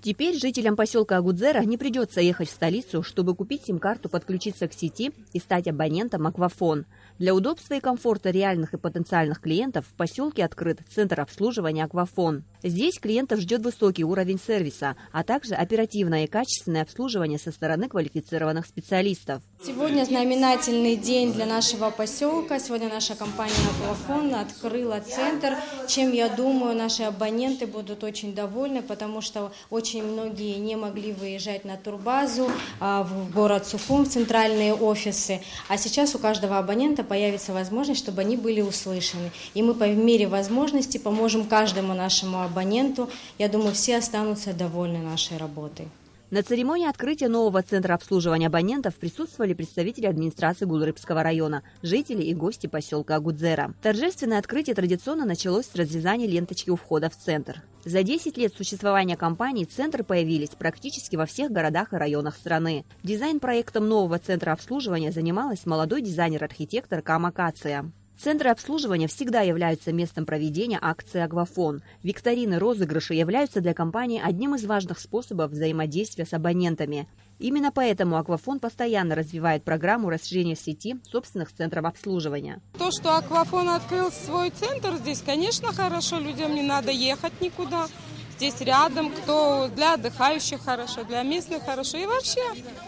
Теперь жителям поселка Агудзера не придется ехать в столицу, чтобы купить сим-карту, подключиться к сети и стать абонентом Аквафон. Для удобства и комфорта реальных и потенциальных клиентов в поселке открыт центр обслуживания Аквафон. Здесь клиентов ждет высокий уровень сервиса, а также оперативное и качественное обслуживание со стороны квалифицированных специалистов. Сегодня знаменательный день для нашего поселка. Сегодня наша компания Аквафон открыла центр, чем, я думаю, наши абоненты будут очень довольны, потому что очень многие не могли выезжать на турбазу в город Сухум, в центральные офисы. А сейчас у каждого абонента появится возможность, чтобы они были услышаны. И мы по мере возможности поможем каждому нашему абоненту. Я думаю, все останутся довольны нашей работой. На церемонии открытия нового центра обслуживания абонентов присутствовали представители администрации Гулрыбского района, жители и гости поселка Агудзера. Торжественное открытие традиционно началось с разрезания ленточки у входа в центр. За 10 лет существования компании центры появились практически во всех городах и районах страны. Дизайн-проектом нового центра обслуживания занималась молодой дизайнер-архитектор Кама Кация. Центры обслуживания всегда являются местом проведения акции «Аквафон». Викторины, розыгрыши являются для компании одним из важных способов взаимодействия с абонентами. Именно поэтому «Аквафон» постоянно развивает программу расширения сети собственных центров обслуживания. То, что «Аквафон» открыл свой центр здесь, конечно, хорошо. Людям не надо ехать никуда. Здесь рядом, кто для отдыхающих хорошо, для местных хорошо. И вообще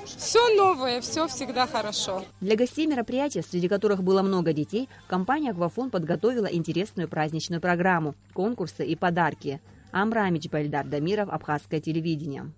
все новое, все всегда хорошо. Для гостей мероприятия, среди которых было много детей, компания «Аквафон» подготовила интересную праздничную программу, конкурсы и подарки. Амра Амичбальдар Дамиров, Абхазское телевидение.